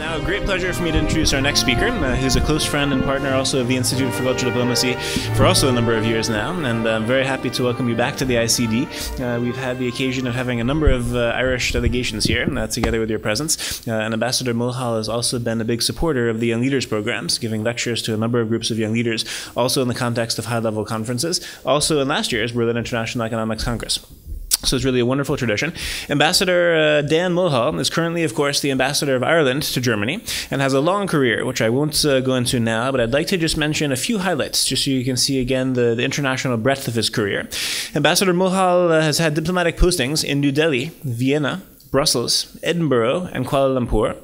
Now, a great pleasure for me to introduce our next speaker, who's a close friend and partner also of the Institute for Cultural Diplomacy for also a number of years now, and I'm very happy to welcome you back to the ICD. We've had the occasion of having a number of Irish delegations here, together with your presence, and Ambassador Mulhall has also been a big supporter of the Young Leaders programs, giving lectures to a number of groups of young leaders, also in the context of high-level conferences, also in last year's Berlin International Economics Congress. So it's really a wonderful tradition. Ambassador Dan Mulhall is currently, of course, the ambassador of Ireland to Germany and has a long career, which I won't go into now, but I'd like to just mention a few highlights, just so you can see again the international breadth of his career. Ambassador Mulhall has had diplomatic postings in New Delhi, Vienna, Brussels, Edinburgh, and Kuala Lumpur,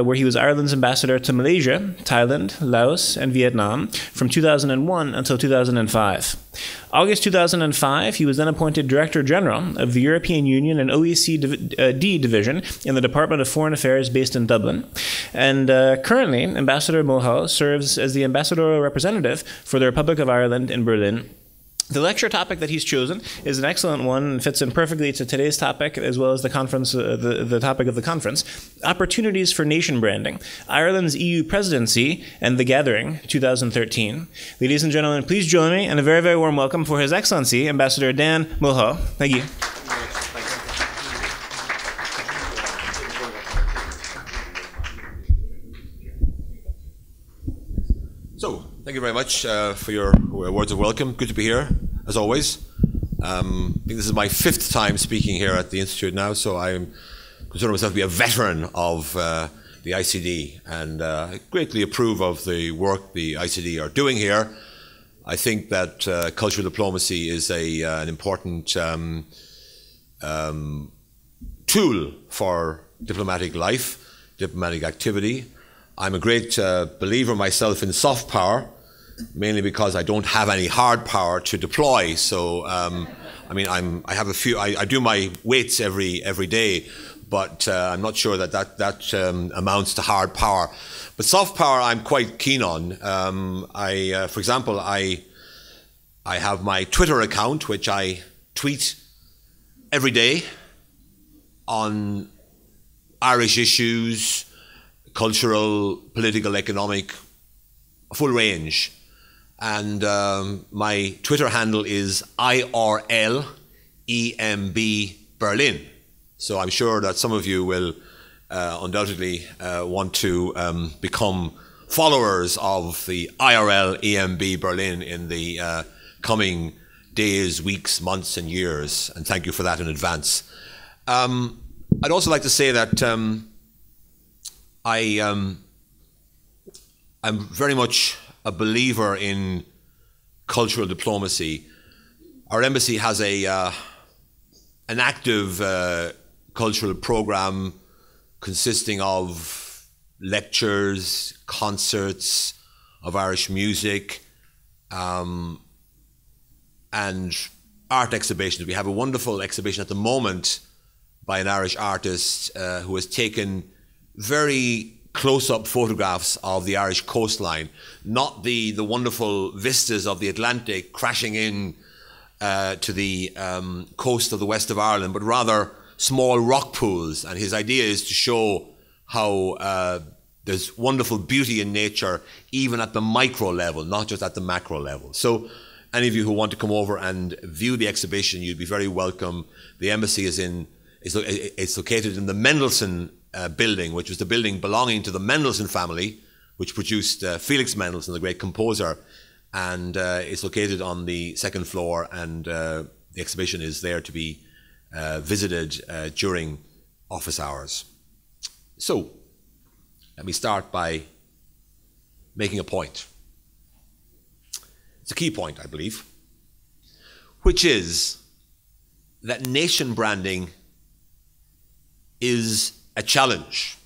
where he was Ireland's ambassador to Malaysia, Thailand, Laos, and Vietnam from 2001 until 2005. August 2005, he was then appointed Director General of the European Union and OECD Division in the Department of Foreign Affairs based in Dublin. And currently, Ambassador Mulhall serves as the ambassadorial representative for the Republic of Ireland in Berlin. The lecture topic that he's chosen is an excellent one and fits in perfectly to today's topic as well as the conference, the topic of the conference, Opportunities for Nation Branding, Ireland's EU Presidency and the Gathering 2013. Ladies and gentlemen, please join me in a very, very warm welcome for His Excellency, Ambassador Dan Mulhall. Thank you. So, thank you very much for your words of welcome. Good to be here, as always. I think this is my 5th time speaking here at the Institute now, so I consider myself to be a veteran of the ICD, and I greatly approve of the work the ICD are doing here. I think that cultural diplomacy is an important tool for diplomatic life, diplomatic activity. I'm a great believer myself in soft power, mainly because I don't have any hard power to deploy. So, I mean, I have a few. I do my weights every day, but I'm not sure that amounts to hard power. But soft power, I'm quite keen on. For example, I have my Twitter account, which I tweet every day on Irish issues, cultural, political, economic, full range. And my Twitter handle is IRLEMB Berlin. So I'm sure that some of you will undoubtedly want to become followers of the IRLEMB Berlin in the coming days, weeks, months and years. And thank you for that in advance. I'd also like to say that I'm very much a believer in cultural diplomacy. Our embassy has an active cultural program consisting of lectures, concerts of Irish music, and art exhibitions. We have a wonderful exhibition at the moment by an Irish artist who has taken very close-up photographs of the Irish coastline, not the wonderful vistas of the Atlantic crashing in to the coast of the west of Ireland, but rather small rock pools. And his idea is to show how there's wonderful beauty in nature, even at the micro level, not just at the macro level. So any of you who want to come over and view the exhibition, you'd be very welcome. The embassy is located in the Mendelssohn building, which was the building belonging to the Mendelssohn family, which produced Felix Mendelssohn, the great composer, and it's located on the 2nd floor, and the exhibition is there to be visited during office hours. So, let me start by making a point. It's a key point, I believe, which is that nation branding is a challenge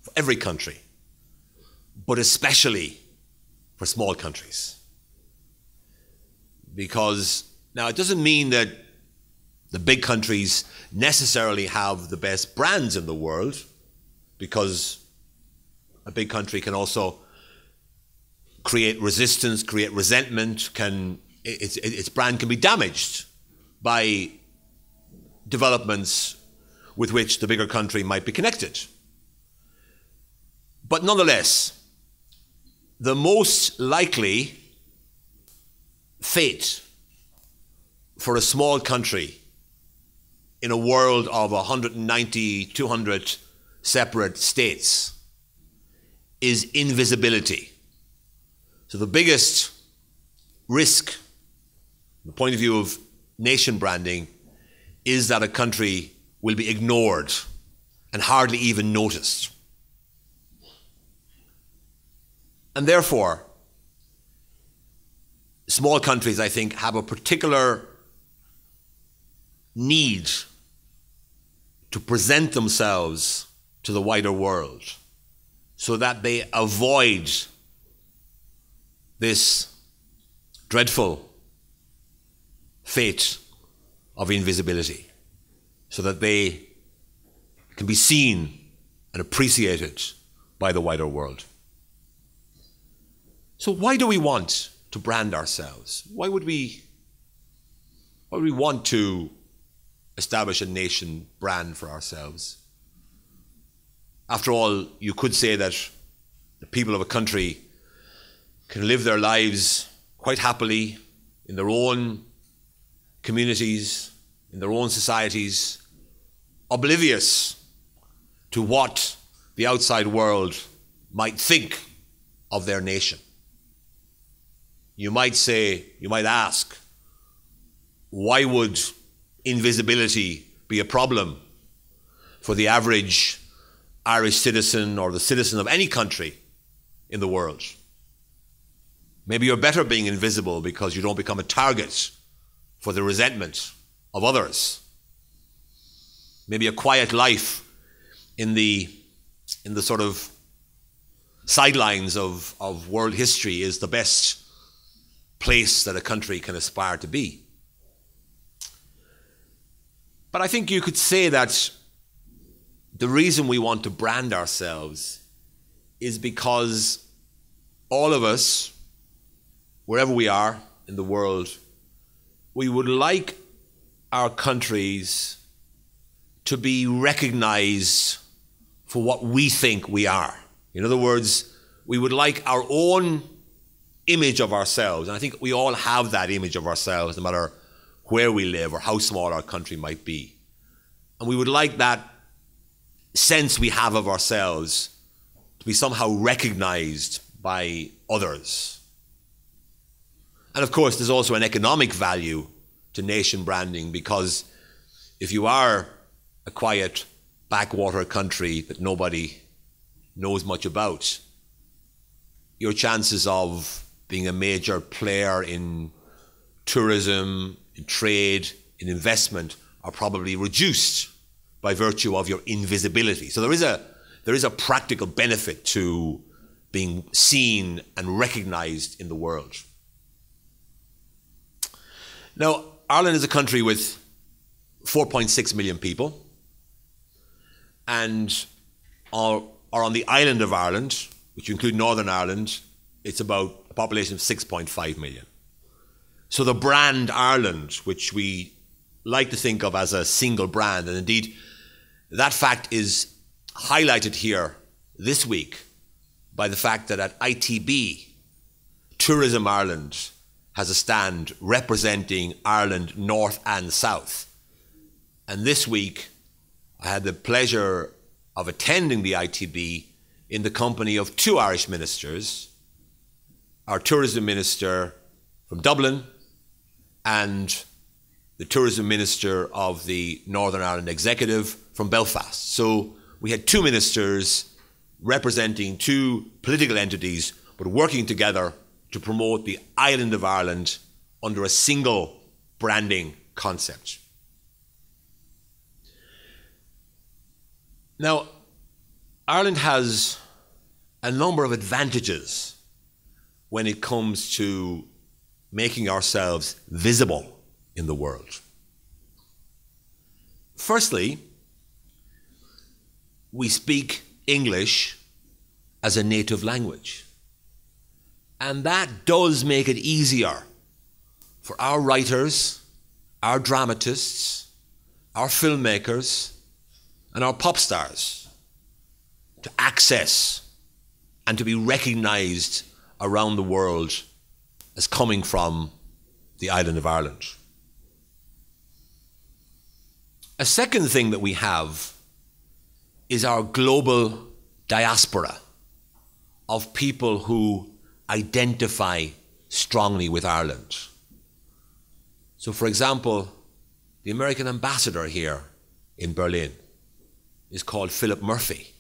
for every country, but especially for small countries. Because now it doesn't mean that the big countries necessarily have the best brands in the world, because a big country can also create resistance, create resentment, its brand can be damaged by developments with which the bigger country might be connected. But nonetheless, the most likely fate for a small country in a world of 190, 200 separate states is invisibility. So the biggest risk, from the point of view of nation branding, is that a country will be ignored and hardly even noticed. And therefore, small countries, I think, have a particular need to present themselves to the wider world so that they avoid this dreadful fate of invisibility, so that they can be seen and appreciated by the wider world. So why do we want to brand ourselves? Why would we want to establish a nation brand for ourselves? After all, you could say that the people of a country can live their lives quite happily in their own communities, in their own societies, oblivious to what the outside world might think of their nation. You might say, you might ask, why would invisibility be a problem for the average Irish citizen or the citizen of any country in the world? Maybe you're better being invisible because you don't become a target for the resentment of others. Maybe a quiet life in the sort of sidelines of world history is the best place that a country can aspire to be. But I think you could say that the reason we want to brand ourselves is because all of us, wherever we are in the world, we would like our countries to be recognized for what we think we are. In other words, we would like our own image of ourselves, and I think we all have that image of ourselves, no matter where we live or how small our country might be. And we would like that sense we have of ourselves to be somehow recognized by others. And of course, there's also an economic value to nation branding, because if you are a quiet backwater country that nobody knows much about, your chances of being a major player in tourism, in trade, in investment are probably reduced by virtue of your invisibility. So there is a practical benefit to being seen and recognized in the world. Now, Ireland is a country with 4.6 million people, and on the island of Ireland, which include Northern Ireland, it's about a population of 6.5 million. So the brand Ireland, which we like to think of as a single brand, and indeed that fact is highlighted here this week by the fact that at ITB, Tourism Ireland has a stand representing Ireland North and South. And this week, I had the pleasure of attending the ITB in the company of two Irish ministers, our tourism minister from Dublin and the tourism minister of the Northern Ireland Executive from Belfast. So we had two ministers representing two political entities, but working together to promote the island of Ireland under a single branding concept. Now, Ireland has a number of advantages when it comes to making ourselves visible in the world. Firstly, we speak English as a native language. And that does make it easier for our writers, our dramatists, our filmmakers, and our pop stars to access and to be recognized around the world as coming from the island of Ireland. A second thing that we have is our global diaspora of people who identify strongly with Ireland. So, for example, the American ambassador here in Berlin is called Philip Murphy.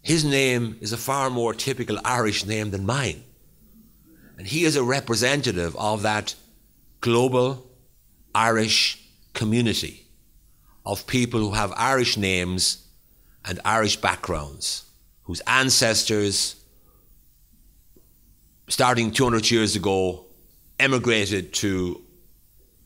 His name is a far more typical Irish name than mine. And he is a representative of that global Irish community of people who have Irish names and Irish backgrounds, whose ancestors, starting 200 years ago, emigrated to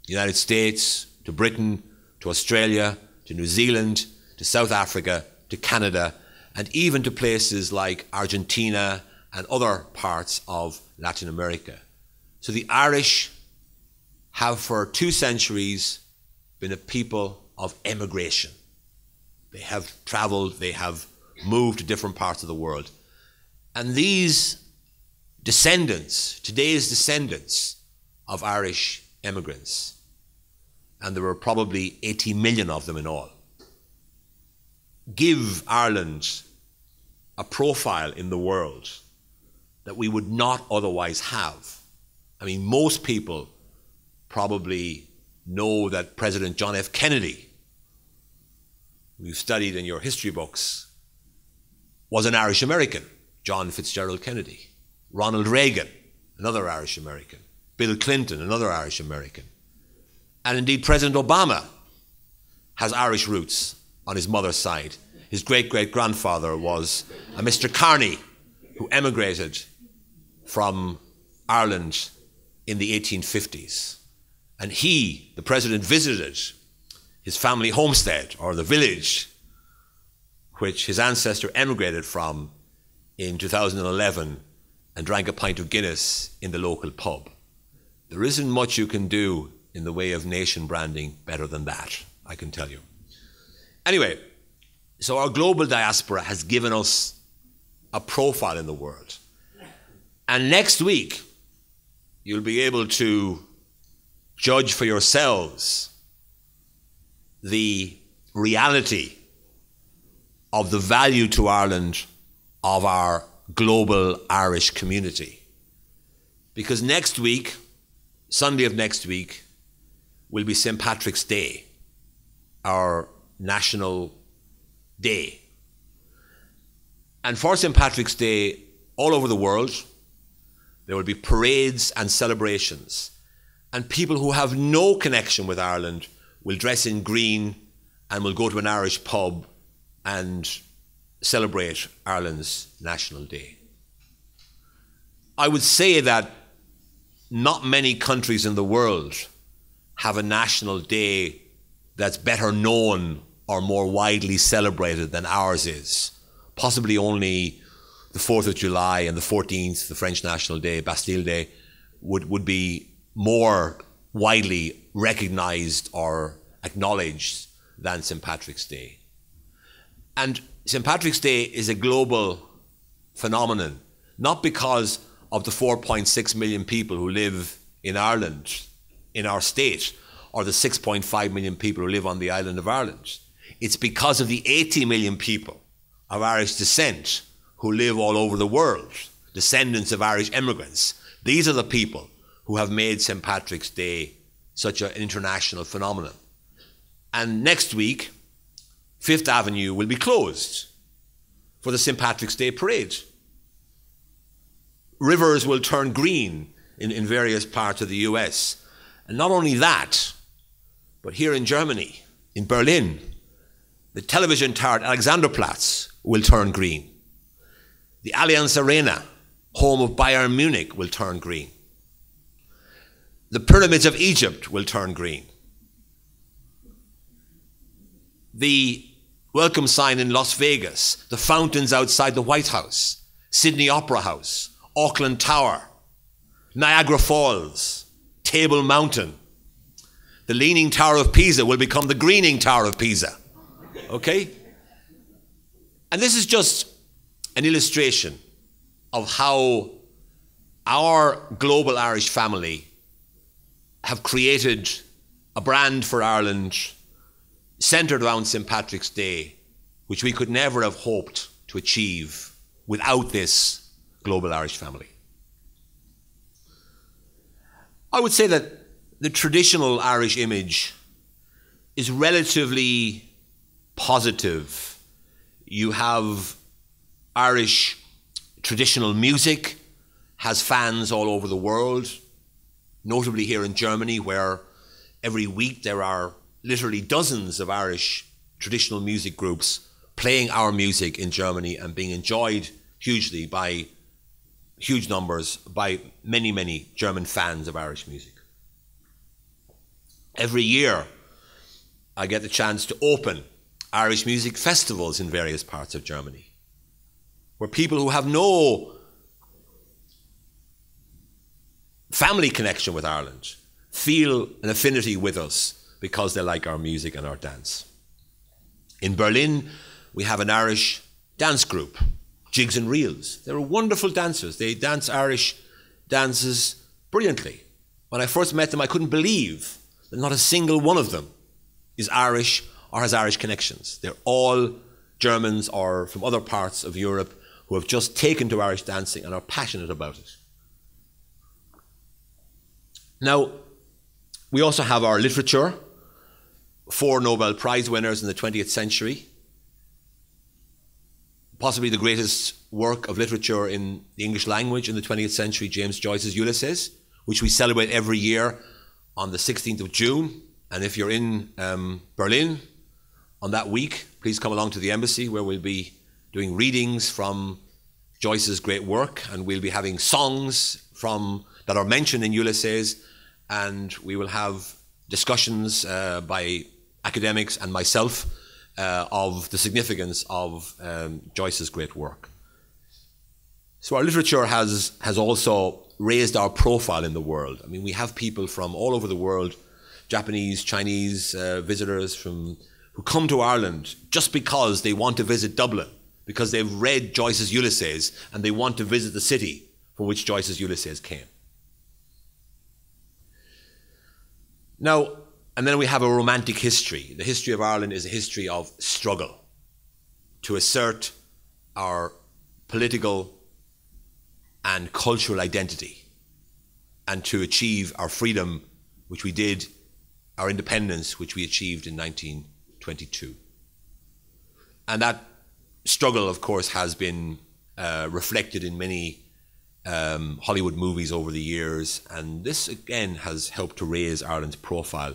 the United States, to Britain, to Australia, to New Zealand, to South Africa, to Canada, and even to places like Argentina and other parts of Latin America. So the Irish have for 2 centuries been a people of emigration. They have traveled, they have moved to different parts of the world. And these descendants, today's descendants of Irish immigrants, and there were probably 80 million of them in all, give Ireland a profile in the world that we would not otherwise have. I mean, most people probably know that President John F. Kennedy, who you've studied in your history books, was an Irish American. John Fitzgerald Kennedy. Ronald Reagan, another Irish American. Bill Clinton, another Irish American. And indeed, President Obama has Irish roots on his mother's side. His great-great-grandfather was a Mr. Carney, who emigrated from Ireland in the 1850s. And he, the president, visited his family homestead, or the village, which his ancestor emigrated from in 2011, and drank a pint of Guinness in the local pub. There isn't much you can do in the way of nation branding better than that, I can tell you. Anyway, so our global diaspora has given us a profile in the world. And next week, you'll be able to judge for yourselves the reality of the value to Ireland of our global Irish community. Because next week, Sunday of next week, will be St. Patrick's Day, our national day. And for St. Patrick's Day, all over the world, there will be parades and celebrations. And people who have no connection with Ireland will dress in green and will go to an Irish pub and celebrate Ireland's National Day. I would say that not many countries in the world have a national day that's better known or more widely celebrated than ours is. Possibly only the 4th of July and the 14th, the French National Day, Bastille Day, would be more widely recognized or acknowledged than St. Patrick's Day. And St. Patrick's Day is a global phenomenon, not because of the 4.6 million people who live in Ireland, in our state, or the 6.5 million people who live on the island of Ireland. It's because of the 80 million people of Irish descent who live all over the world, descendants of Irish immigrants. These are the people who have made St. Patrick's Day such an international phenomenon. And next week, Fifth Avenue will be closed for the St. Patrick's Day parade. Rivers will turn green in various parts of the US. And not only that, but here in Germany, in Berlin, the television tower at Alexanderplatz will turn green. The Allianz Arena, home of Bayern Munich, will turn green. The pyramids of Egypt will turn green. The welcome sign in Las Vegas, the fountains outside the White House, Sydney Opera House, Auckland Tower, Niagara Falls, Table Mountain. The Leaning Tower of Pisa will become the Greening Tower of Pisa. Okay? And this is just an illustration of how our global Irish family have created a brand for Ireland centred around St. Patrick's Day, which we could never have hoped to achieve without this global Irish family. I would say that the traditional Irish image is relatively positive. You have Irish traditional music, has fans all over the world, notably here in Germany, where every week there are literally dozens of Irish traditional music groups playing our music in Germany and being enjoyed hugely by huge numbers by many, many German fans of Irish music. Every year I get the chance to open Irish music festivals in various parts of Germany, where people who have no family connection with Ireland feel an affinity with us because they like our music and our dance. In Berlin, we have an Irish dance group, Jigs and Reels. They're wonderful dancers. They dance Irish dances brilliantly. When I first met them, I couldn't believe that not a single one of them is Irish or has Irish connections. They're all Germans or from other parts of Europe who have just taken to Irish dancing and are passionate about it. Now, we also have our literature, 4 Nobel Prize winners in the 20th century, possibly the greatest work of literature in the English language in the 20th century, James Joyce's Ulysses, which we celebrate every year on the 16th of June. And if you're in Berlin on that week, please come along to the embassy, where we'll be doing readings from Joyce's great work, and we'll be having songs that are mentioned in Ulysses, and we will have discussions by academics and myself of the significance of Joyce's great work. So our literature has also raised our profile in the world. I mean, we have people from all over the world, Japanese, Chinese visitors who come to Ireland just because they want to visit Dublin, because they've read Joyce's Ulysses and they want to visit the city from which Joyce's Ulysses came. Now, and then we have a romantic history. The history of Ireland is a history of struggle to assert our political and cultural identity and to achieve our freedom, which we did, our independence, which we achieved in 1922. And that struggle, of course, has been reflected in many Hollywood movies over the years, and this again has helped to raise Ireland's profile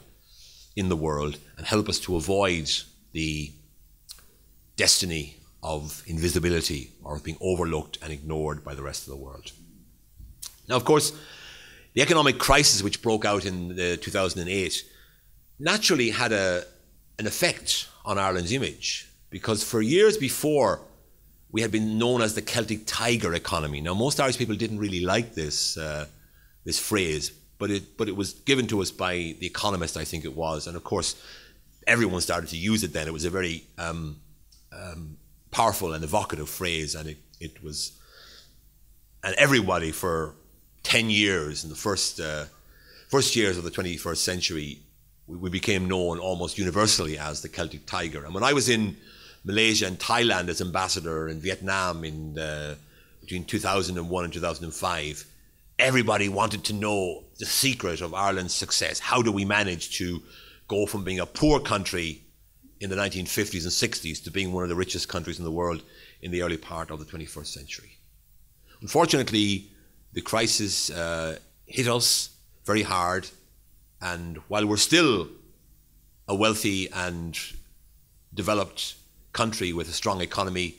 in the world and help us to avoid the destiny of invisibility or of being overlooked and ignored by the rest of the world. Now, of course, the economic crisis which broke out in 2008 naturally had an effect on Ireland's image, because for years before we had been known as the Celtic Tiger economy. Now, most Irish people didn't really like this phrase, but it was given to us by The Economist, I think it was, and of course everyone started to use it then. It was a very powerful and evocative phrase, and everybody for 10 years in the first years of the 21st century, we became known almost universally as the Celtic Tiger. And when I was in Malaysia and Thailand as ambassador, in Vietnam between 2001 and 2005, everybody wanted to know the secret of Ireland's success. How do we manage to go from being a poor country in the 1950s and 60s to being one of the richest countries in the world in the early part of the 21st century? Unfortunately, the crisis hit us very hard, and while we're still a wealthy and developed country with a strong economy,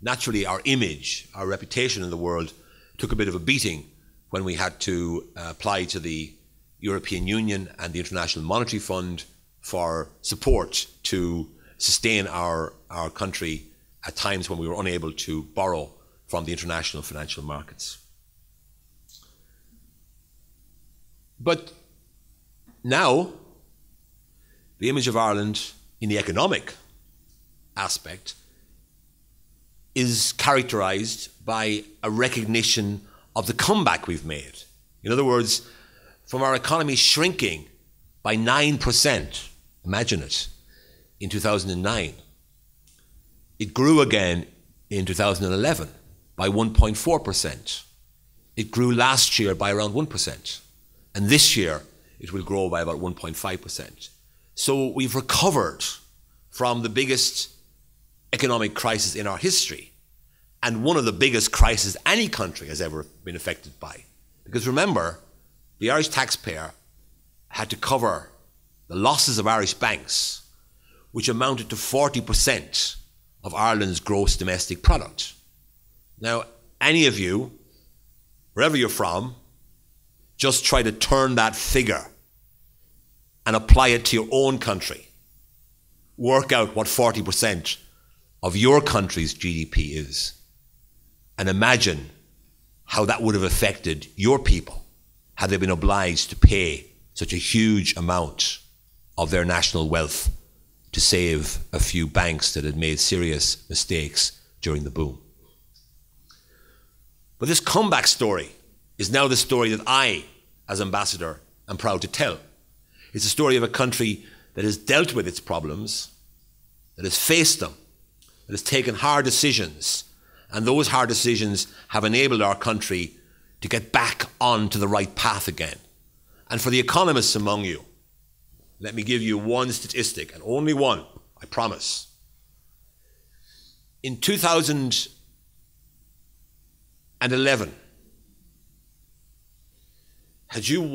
naturally our image, our reputation in the world took a bit of a beating when we had to apply to the European Union and the International Monetary Fund for support to sustain our country at times when we were unable to borrow from the international financial markets. But now, the image of Ireland in the economic aspect is characterized by a recognition of the comeback we've made. In other words, from our economy shrinking by 9%, imagine it, in 2009, it grew again in 2011 by 1.4%. It grew last year by around 1%. And this year, it will grow by about 1.5%. So we've recovered from the biggest economic crisis in our history, and one of the biggest crises any country has ever been affected by. Because remember, the Irish taxpayer had to cover the losses of Irish banks, which amounted to 40% of Ireland's gross domestic product. Now, any of you, wherever you're from, just try to turn that figure and apply it to your own country. Work out what 40% of your country's GDP is, and imagine how that would have affected your people had they been obliged to pay such a huge amount of their national wealth to save a few banks that had made serious mistakes during the boom. But this comeback story is now the story that I, as ambassador, am proud to tell. It's a story of a country that has dealt with its problems, that has faced them, that has taken hard decisions, and those hard decisions have enabled our country to get back onto the right path again. And for the economists among you, let me give you one statistic, and only one, I promise. In 2011, had you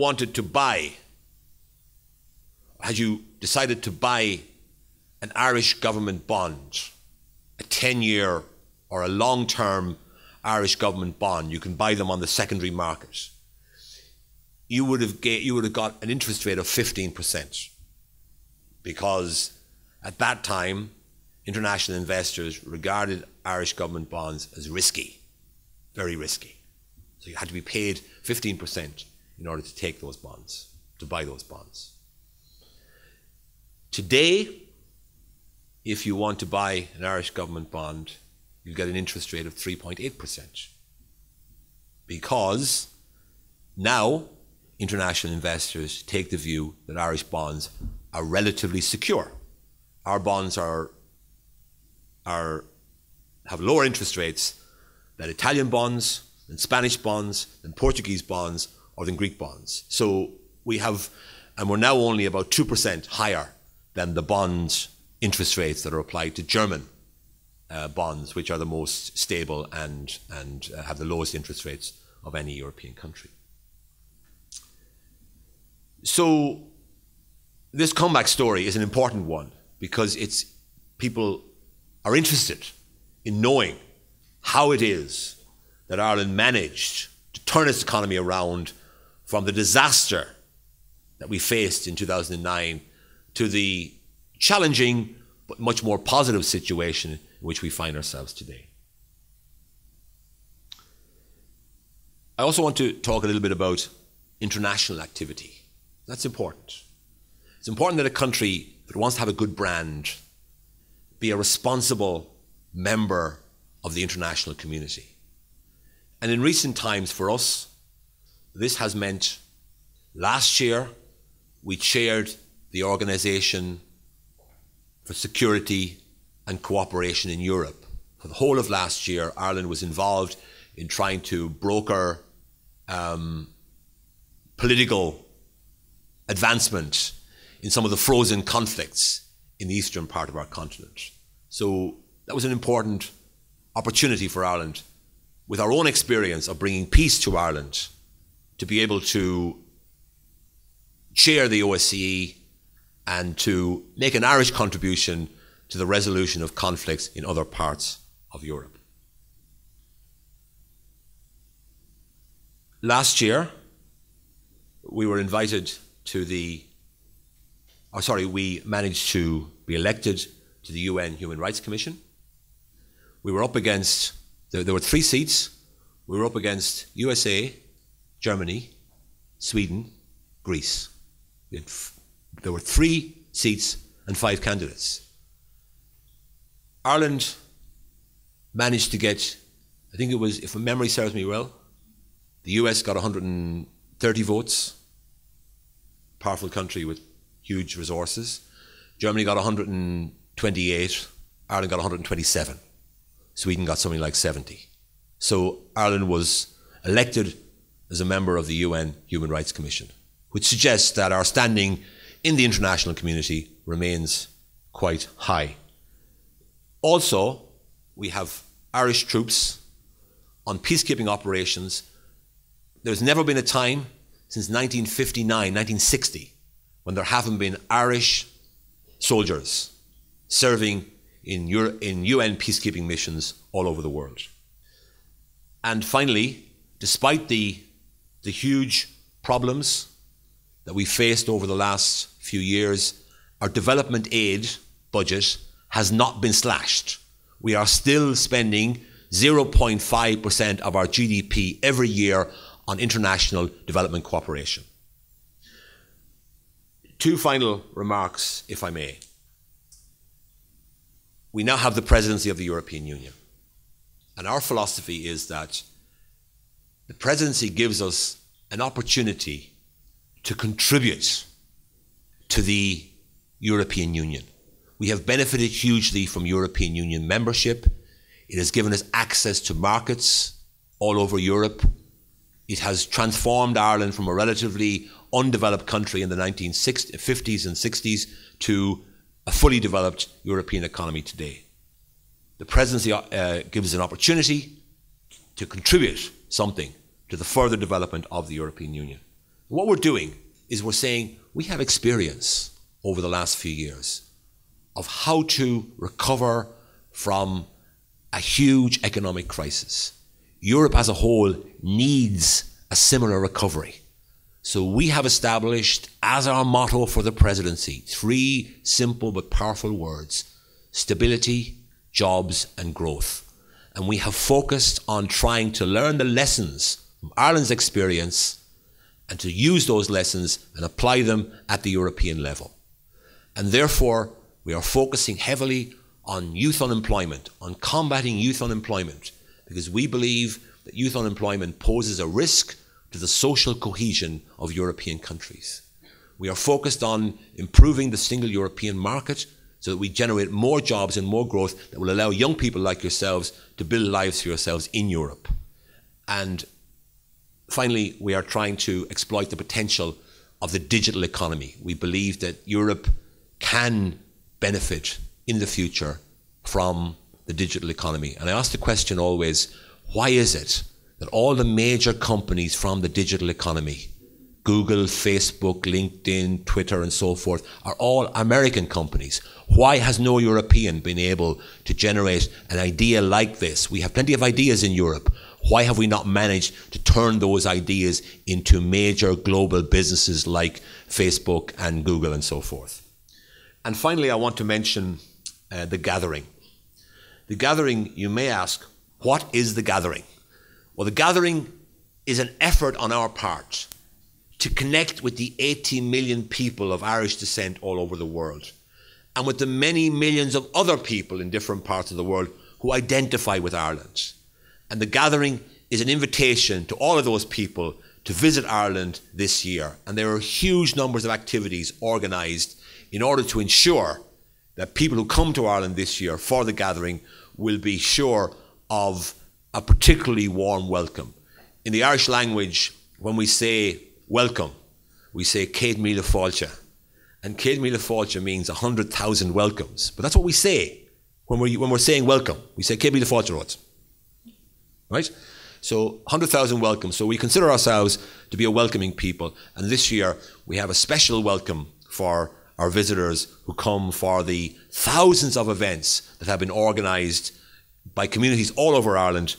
decided to buy an Irish government bond, a 10-year or a long-term Irish government bond, you can buy them on the secondary market, you would have got an interest rate of 15%, because at that time international investors regarded Irish government bonds as risky, very risky. So you had to be paid 15% in order to take those bonds, to buy those bonds. Today, if you want to buy an Irish government bond, you get an interest rate of 3.8%, because now international investors take the view that Irish bonds are relatively secure. Our bonds have lower interest rates than Italian bonds, than Spanish bonds, than Portuguese bonds, or than Greek bonds. So we're now only about 2% higher than the bonds interest rates that are applied to German bonds, which are the most stable and have the lowest interest rates of any European country. So this comeback story is an important one, because people are interested in knowing how it is that Ireland managed to turn its economy around from the disaster that we faced in 2009 to the challenging but much more positive situation in which we find ourselves today. I also want to talk a little bit about international activity. That's important. It's important that a country that wants to have a good brand be a responsible member of the international community. And in recent times for us, this has meant last year we chaired the Organisation for Security and Cooperation in Europe. For the whole of last year, Ireland was involved in trying to broker political advancement in some of the frozen conflicts in the eastern part of our continent. So that was an important opportunity for Ireland, with our own experience of bringing peace to Ireland, to be able to chair the OSCE and to make an Irish contribution to the resolution of conflicts in other parts of Europe. Last year, we were invited to we managed to be elected to the UN Human Rights Commission. We were up against, there were 3 seats. We were up against USA, Germany, Sweden, Greece. There were 3 seats and 5 candidates. Ireland managed to get, I think it was, if memory serves me well, the US got 130 votes, powerful country with huge resources. Germany got 128, Ireland got 127. Sweden got something like 70. So Ireland was elected as a member of the UN Human Rights Commission, which suggests that our standing in the international community remains quite high. Also, we have Irish troops on peacekeeping operations. There's never been a time since 1959, 1960, when there haven't been Irish soldiers serving in UN peacekeeping missions all over the world. And finally, despite the huge problems that we faced over the last few years, our development aid budget has not been slashed. We are still spending 0.5% of our GDP every year on international development cooperation. Two final remarks, if I may. We now have the presidency of the European Union. And our philosophy is that the presidency gives us an opportunity to contribute to the European Union. We have benefited hugely from European Union membership. It has given us access to markets all over Europe. It has transformed Ireland from a relatively undeveloped country in the 1950s and 60s to a fully developed European economy today. The presidency gives us an opportunity to contribute something to the further development of the European Union. What we're doing is we're saying we have experience over the last few years of how to recover from a huge economic crisis. Europe as a whole needs a similar recovery. So we have established as our motto for the presidency 3 simple but powerful words: stability, jobs and growth. And we have focused on trying to learn the lessons from Ireland's experience and to use those lessons and apply them at the European level. And therefore, we are focusing heavily on youth unemployment, on combating youth unemployment, because we believe that youth unemployment poses a risk to the social cohesion of European countries. We are focused on improving the single European market so that we generate more jobs and more growth that will allow young people like yourselves to build lives for yourselves in Europe. And finally, we are trying to exploit the potential of the digital economy. We believe that Europe can benefit in the future from the digital economy. And I ask the question always, why is it that all the major companies from the digital economy, Google, Facebook, LinkedIn, Twitter and so forth, are all American companies? Why has no European been able to generate an idea like this? We have plenty of ideas in Europe. Why have we not managed to turn those ideas into major global businesses like Facebook and Google and so forth? And finally, I want to mention the gathering. The gathering, you may ask, what is the gathering? Well, the gathering is an effort on our part to connect with the 80 million people of Irish descent all over the world, and with the many millions of other people in different parts of the world who identify with Ireland. And the gathering is an invitation to all of those people to visit Ireland this year. And there are huge numbers of activities organised in order to ensure that people who come to Ireland this year for the gathering will be sure of a particularly warm welcome. In the Irish language, when we say welcome, we say Céad Míle Fáilte. And Céad Míle Fáilte means 100,000 welcomes. But that's what we say when we're saying welcome. We say Céad Míle Fáilte Rod. Right? So 100,000 welcomes. So we consider ourselves to be a welcoming people. And this year we have a special welcome for our visitors who come for the thousands of events that have been organised by communities all over Ireland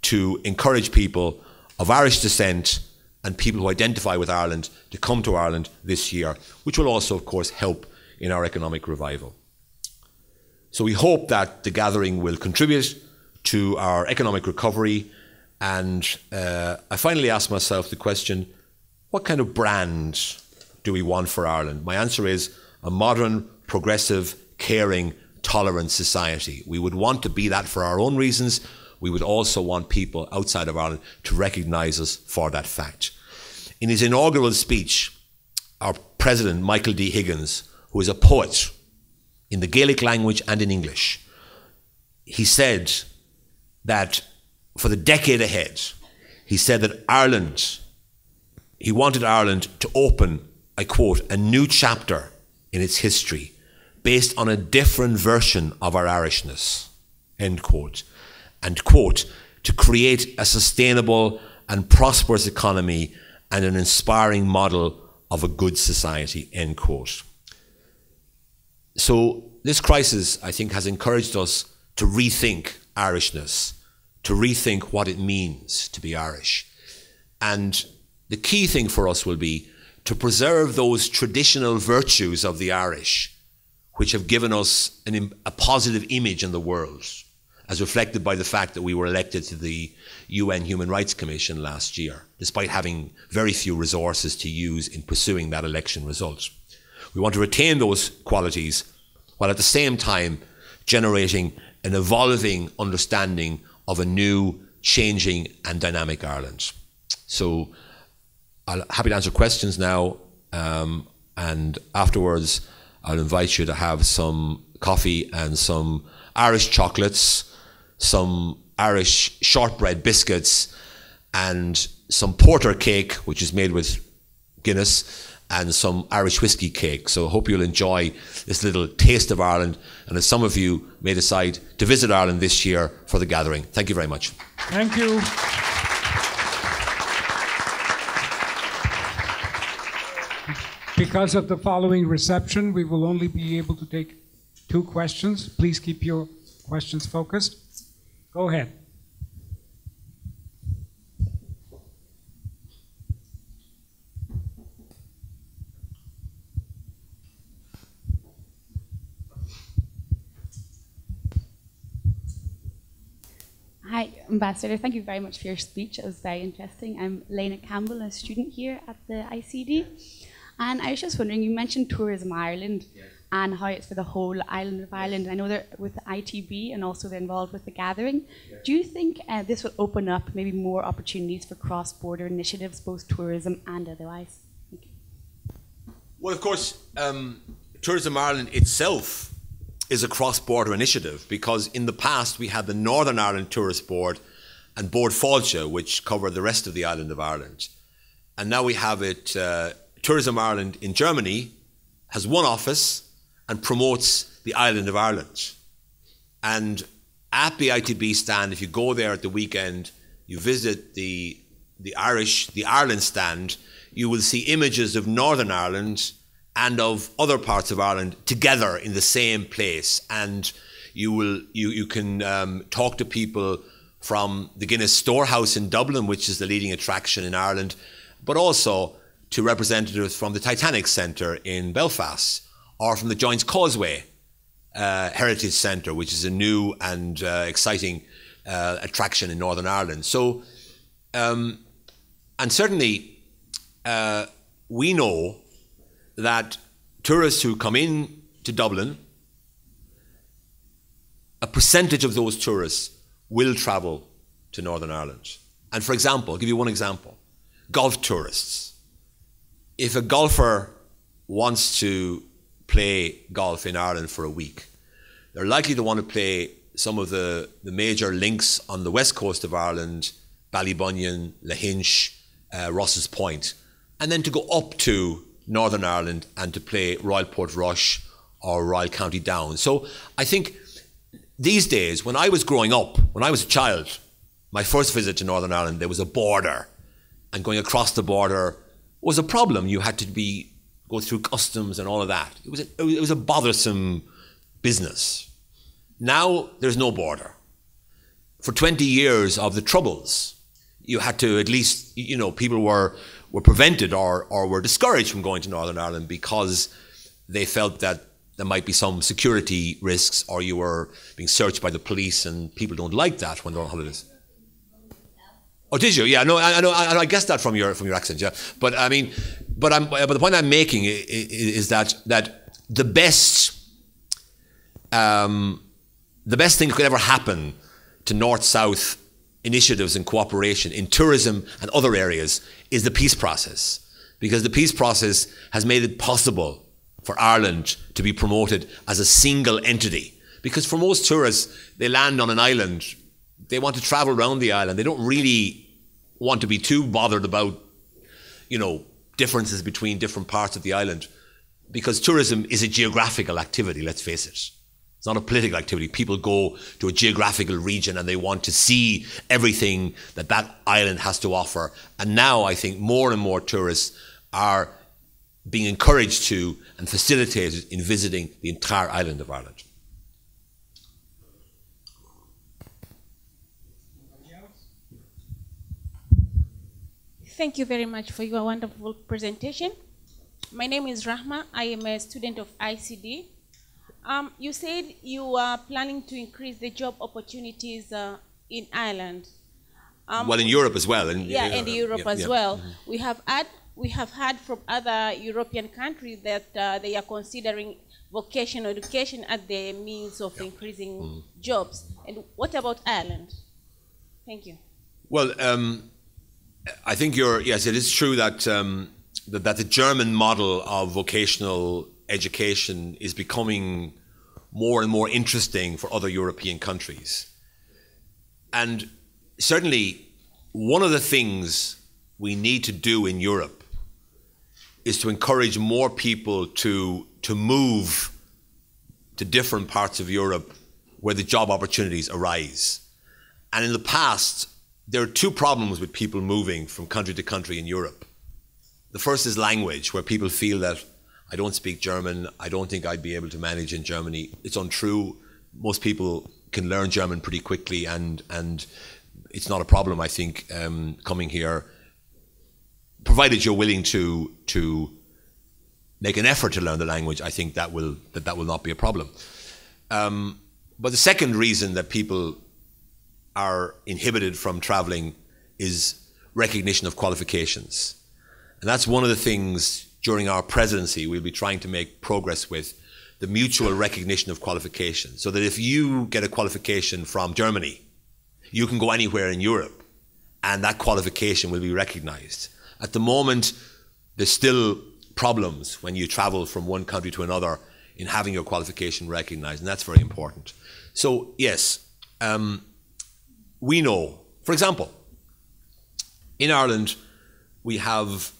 to encourage people of Irish descent and people who identify with Ireland to come to Ireland this year, which will also, of course, help in our economic revival. So we hope that the gathering will contribute to our economic recovery. And I finally ask myself the question, what kind of brand do we want for Ireland? My answer is a modern, progressive, caring, tolerant society. We would want to be that for our own reasons. We would also want people outside of Ireland to recognise us for that fact. In his inaugural speech, our President, Michael D. Higgins, who is a poet in the Gaelic language and in English, he said that for the decade ahead, he said that Ireland, he wanted Ireland to open, I quote, a new chapter in its history based on a different version of our Irishness, end quote, and quote, to create a sustainable and prosperous economy and an inspiring model of a good society, end quote. So this crisis, I think, has encouraged us to rethink Irishness, to rethink what it means to be Irish. And the key thing for us will be to preserve those traditional virtues of the Irish, which have given us a positive image in the world, as reflected by the fact that we were elected to the UN Human Rights Commission last year, despite having very few resources to use in pursuing that election result. We want to retain those qualities while at the same time generating an evolving understanding of a new, changing and dynamic Ireland. So I'm happy to answer questions now, and afterwards I'll invite you to have some coffee and some Irish chocolates, some Irish shortbread biscuits, and some porter cake, which is made with Guinness, and some Irish whiskey cake. So I hope you'll enjoy this little taste of Ireland, and as some of you may decide to visit Ireland this year for the gathering. Thank you very much. Thank you. Because of the following reception, we will only be able to take 2 questions. Please keep your questions focused. Go ahead. Hi, Ambassador. Thank you very much for your speech. It was very interesting. I'm Lena Campbell, a student here at the ICD. And I was just wondering, you mentioned Tourism Ireland and how it's for the whole island of Ireland. I know they're with the ITB and also they're involved with the gathering. Do you think this will open up maybe more opportunities for cross-border initiatives, both tourism and otherwise? Thank you. Well, of course, Tourism Ireland itself is a cross-border initiative, because in the past we had the Northern Ireland Tourist Board and Board Fáilte, which covered the rest of the island of Ireland. And now we have it, Tourism Ireland in Germany has one office and promotes the island of Ireland. And at the ITB stand, if you go there at the weekend, you visit the Ireland stand, you will see images of Northern Ireland and of other parts of Ireland together in the same place. And you can talk to people from the Guinness Storehouse in Dublin, which is the leading attraction in Ireland, but also to representatives from the Titanic Centre in Belfast, or from the Joints Causeway Heritage Centre, which is a new and exciting attraction in Northern Ireland. So, and certainly we know that tourists who come in to Dublin, a percentage of those tourists will travel to Northern Ireland. And for example, I'll give you one example, golf tourists. If a golfer wants to play golf in Ireland for a week, they're likely to want to play some of the major links on the west coast of Ireland, Ballybunion, Lahinch, Ross's Point, and then to go up to Northern Ireland and to play Royal Portrush or Royal County Down. So I think these days, when I was growing up, when I was a child, my first visit to Northern Ireland, there was a border, and going across the border was a problem. You had to go through customs and all of that. It was a bothersome business. Now there's no border. For 20 years of the Troubles, you had to at least, you know, people were prevented or were discouraged from going to Northern Ireland because they felt that there might be some security risks, or you were being searched by the police, and people don't like that when they're on holidays. Oh, did you? Yeah, no, I guessed that from your accent. Yeah, but I mean, but the point I'm making is that the best the best thing that could ever happen to North-South initiatives and cooperation in tourism and other areas is the peace process. Because the peace process has made it possible for Ireland to be promoted as a single entity. Because for most tourists, they land on an island, they want to travel around the island, they don't really want to be too bothered about, you know, differences between different parts of the island. Because tourism is a geographical activity, let's face it. It's not a political activity. People go to a geographical region and they want to see everything that that island has to offer. And now I think more and more tourists are being encouraged to and facilitated in visiting the entire island of Ireland. Thank you very much for your wonderful presentation. My name is Rahma. I am a student of ICD. You said you are planning to increase the job opportunities in Ireland. Well, in Europe as well. In Europe as well. Mm-hmm. We have heard from other European countries that they are considering vocational education as the means of increasing jobs. And what about Ireland? Thank you. Well, I think yes, it is true that that the German model of vocational education is becoming more and more interesting for other European countries. And certainly one of the things we need to do in Europe is to encourage more people to move to different parts of Europe where the job opportunities arise. And in the past, there are two problems with people moving from country to country in Europe. The first is language, where people feel that I don't speak German, I don't think I'd be able to manage in Germany. It's untrue. Most people can learn German pretty quickly, and it's not a problem, I think, coming here, provided you're willing to make an effort to learn the language. I think that will not be a problem. But the second reason that people are inhibited from traveling is recognition of qualifications. And that's one of the things during our presidency we'll be trying to make progress with, the mutual recognition of qualifications. So that if you get a qualification from Germany, you can go anywhere in Europe and that qualification will be recognized. At the moment, there's still problems when you travel from one country to another in having your qualification recognized, and that's very important. So yes, we know, for example, in Ireland, we have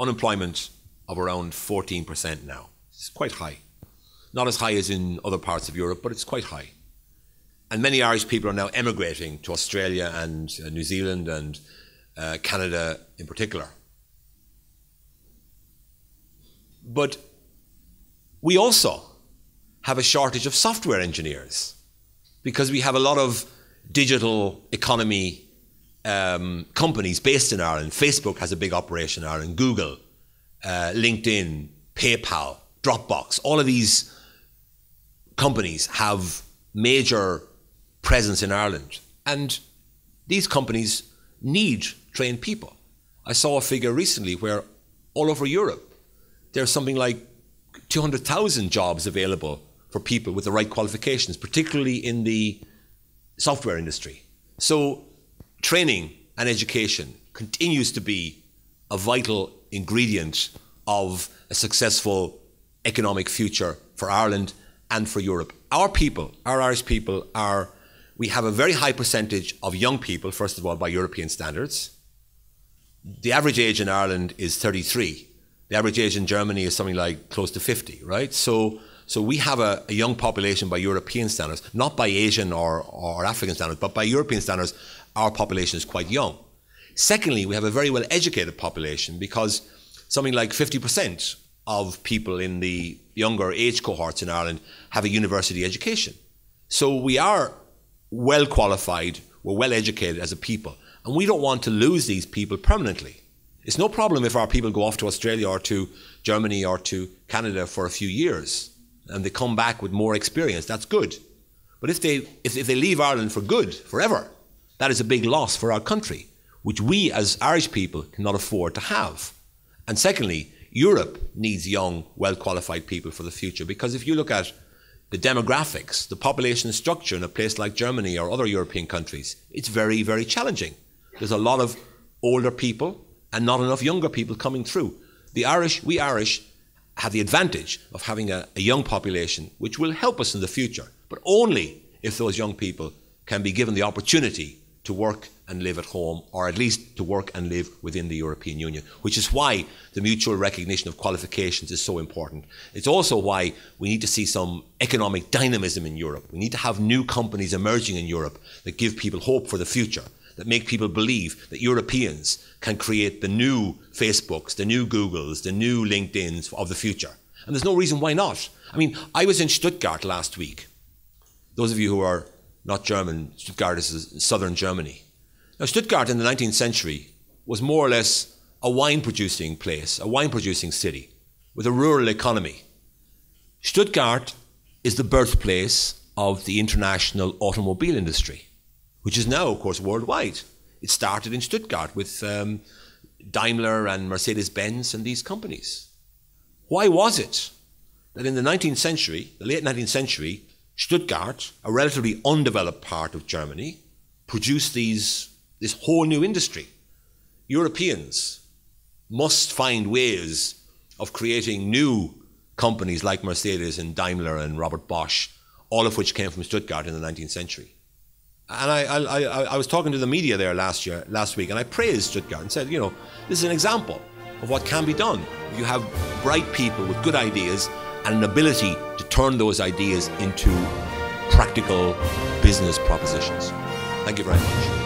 unemployment of around 14% now. It's quite high. Not as high as in other parts of Europe, but it's quite high. And many Irish people are now emigrating to Australia and New Zealand and Canada in particular. But we also have a shortage of software engineers because we have a lot of digital economy companies based in Ireland. Facebook has a big operation in Ireland, Google, LinkedIn, PayPal, Dropbox. All of these companies have major presence in Ireland. And these companies need trained people. I saw a figure recently where all over Europe, there's something like 200,000 jobs available for people with the right qualifications, particularly in the software industry. So training and education continues to be a vital ingredient of a successful economic future for Ireland and for Europe. Our people, our Irish people, we have a very high percentage of young people, first of all, by European standards. The average age in Ireland is 33. The average age in Germany is something like close to 50, right? So we have a young population by European standards, not by Asian or African standards, but by European standards, our population is quite young. Secondly, we have a very well educated population because something like 50% of people in the younger age cohorts in Ireland have a university education. So we are well qualified, we're well educated as a people, and we don't want to lose these people permanently. It's no problem if our people go off to Australia or to Germany or to Canada for a few years and they come back with more experience. That's good. But if they leave Ireland for good, forever, that is a big loss for our country, which we as Irish people cannot afford to have. And secondly, Europe needs young, well-qualified people for the future, because if you look at the demographics, the population structure in a place like Germany or other European countries, it's very, very challenging. There's a lot of older people and not enough younger people coming through. We Irish have the advantage of having a young population which will help us in the future, but only if those young people can be given the opportunity to work and live at home, or at least to work and live within the European Union, which is why the mutual recognition of qualifications is so important. It's also why we need to see some economic dynamism in Europe. We need to have new companies emerging in Europe that give people hope for the future, that make people believe that Europeans can create the new Facebooks, the new Googles, the new LinkedIns of the future. And there's no reason why not. I mean, I was in Stuttgart last week. Those of you who are not German, Stuttgart is southern Germany. Now, Stuttgart in the 19th century was more or less a wine-producing place, a wine-producing city with a rural economy. Stuttgart is the birthplace of the international automobile industry, which is now, of course, worldwide. It started in Stuttgart with Daimler and Mercedes-Benz and these companies. Why was it that in the 19th century, the late 19th century, Stuttgart, a relatively undeveloped part of Germany, produced this whole new industry? Europeans must find ways of creating new companies like Mercedes and Daimler and Robert Bosch, all of which came from Stuttgart in the 19th century. And I was talking to the media there last week, and I praised Stuttgart and said, you know, this is an example of what can be done. You have bright people with good ideas and an ability to turn those ideas into practical business propositions. Thank you very much.